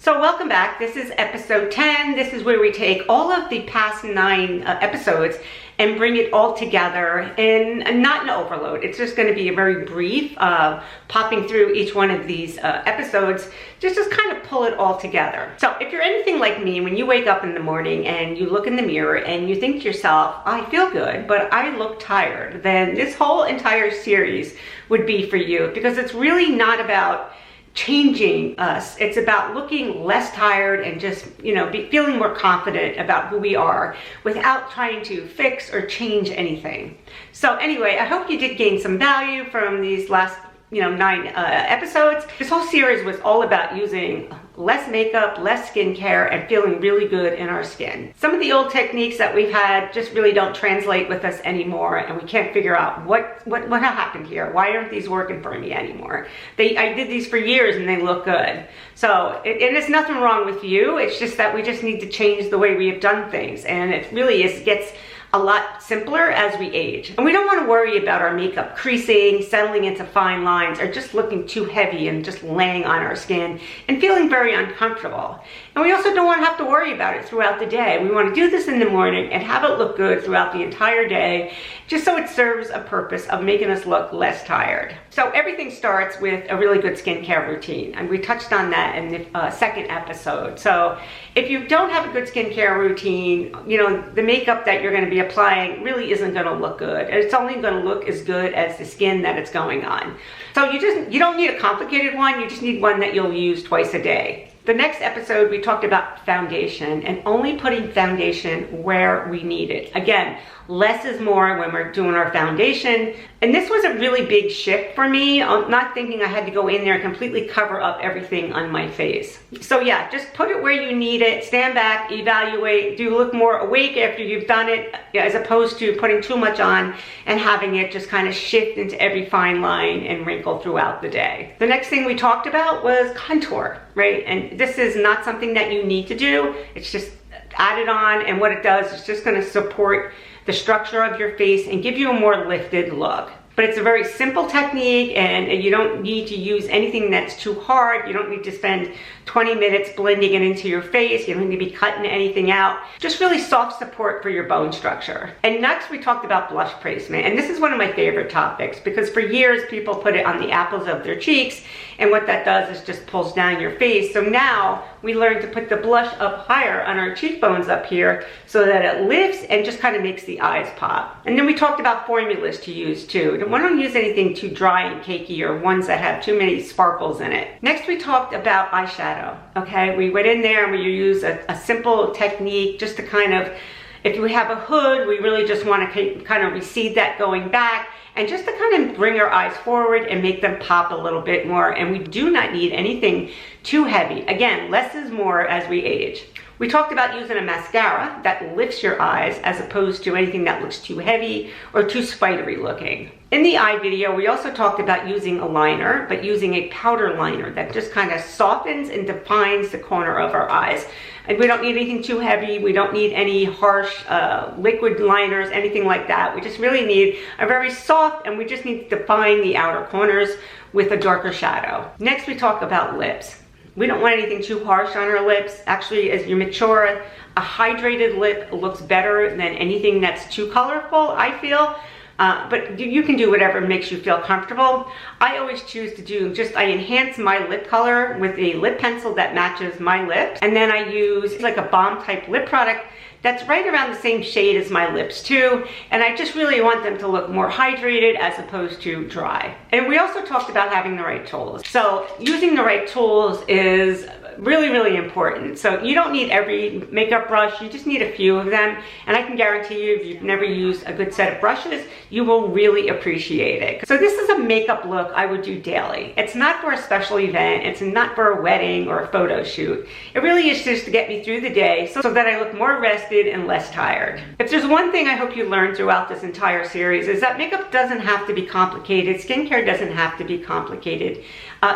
So welcome back. This is episode 10. This is where we take all of the past 9 episodes and bring it all together and not an overload. It's just going to be a very brief popping through each one of these episodes, just kind of pull it all together. So if you're anything like me, when you wake up in the morning and you look in the mirror and you think to yourself, I feel good, but I look tired, then this whole entire series would be for you, because it's really not about changing us. It's about looking less tired and just, feeling more confident about who we are without trying to fix or change anything. So anyway, I hope you did gain some value from these last 9 episodes. This whole series was all about using less makeup, less skincare, and feeling really good in our skin. Some of the old techniques that we've had just really don't translate with us anymore, and we can't figure out what happened here. Why aren't these working for me anymore? I did these for years and they look good. So, and it's nothing wrong with you. It's just that we just need to change the way we have done things, and it really gets a lot simpler as we age. And we don't want to worry about our makeup creasing, settling into fine lines, or just looking too heavy and just laying on our skin and feeling very uncomfortable. And we also don't want to have to worry about it throughout the day. We want to do this in the morning and have it look good throughout the entire day, just so it serves a purpose of making us look less tired. So everything starts with a really good skincare routine, and we touched on that in the second episode. So if you don't have a good skincare routine, the makeup that you're going to be applying really isn't going to look good, and it's only going to look as good as the skin that it's going on. So you don't need a complicated one. You just need one that you'll use twice a day. The next episode, we talked about foundation and only putting foundation where we need it. Again, less is more when we're doing our foundation. And this was a really big shift for me, not thinking I had to go in there and completely cover up everything on my face. So yeah, just put it where you need it, stand back, evaluate. Do you look more awake after you've done it, as opposed to putting too much on and having it just kind of shift into every fine line and wrinkle throughout the day. The next thing we talked about was contour, right? And this is not something that you need to do. It's just added on, and what it does is just going to support the structure of your face and give you a more lifted look. But it's a very simple technique, and you don't need to use anything that's too hard. You don't need to spend 20 minutes blending it into your face. You don't need to be cutting anything out. Just really soft support for your bone structure. And next we talked about blush placement. And this is one of my favorite topics, because for years people put it on the apples of their cheeks, and what that does is just pulls down your face. So now we learned to put the blush up higher on our cheekbones up here so that it lifts and just kind of makes the eyes pop. And then we talked about formulas to use too. Don't use anything too dry and cakey or ones that have too many sparkles in it. Next we talked about eyeshadow. Okay, we went in there and we used a simple technique just to kind of, if we have a hood, we really just want to kind of recede that going back, and just to kind of bring our eyes forward and make them pop a little bit more. And we do not need anything too heavy. Again, less is more as we age. We talked about using a mascara that lifts your eyes as opposed to anything that looks too heavy or too spidery looking. In the eye video, we also talked about using a liner, but using a powder liner that just kind of softens and defines the corner of our eyes. And we don't need anything too heavy. We don't need any harsh liquid liners, anything like that. We just really need a very soft, and we just need to define the outer corners with a darker shadow. Next, we talk about lips. We don't want anything too harsh on our lips. Actually, as you mature, a hydrated lip looks better than anything that's too colorful, I feel. But you can do whatever makes you feel comfortable. I always choose to do I enhance my lip color with a lip pencil that matches my lips. And then I use like a balm type lip product that's right around the same shade as my lips too. And I just really want them to look more hydrated as opposed to dry. And we also talked about having the right tools. So using the right tools is really, really important. So you don't need every makeup brush, you just need a few of them. And I can guarantee you, if you've never used a good set of brushes, you will really appreciate it. So this is a makeup look I would do daily. It's not for a special event, it's not for a wedding or a photo shoot. It really is just to get me through the day so that I look more rested and less tired. If there's one thing I hope you learned throughout this entire series, is that makeup doesn't have to be complicated, skincare doesn't have to be complicated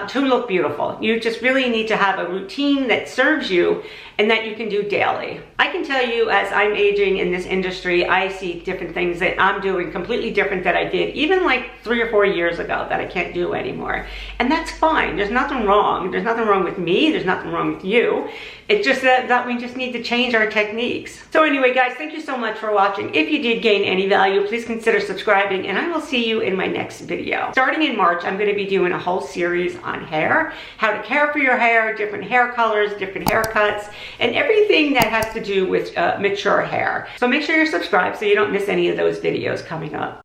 to look beautiful. You just really need to have a routine routine that serves you and that you can do daily. I can tell you, as I'm aging in this industry, I see different things that I'm doing completely different that I did even like 3 or 4 years ago that I can't do anymore. And that's fine. There's nothing wrong. There's nothing wrong with me. There's nothing wrong with you. It's just that we just need to change our techniques. So anyway, guys, thank you so much for watching. If you did gain any value, please consider subscribing, and I will see you in my next video. Starting in March, I'm going to be doing a whole series on hair, how to care for your hair, different hair colors, different haircuts, and everything that has to do with mature hair. So make sure you're subscribed so you don't miss any of those videos coming up.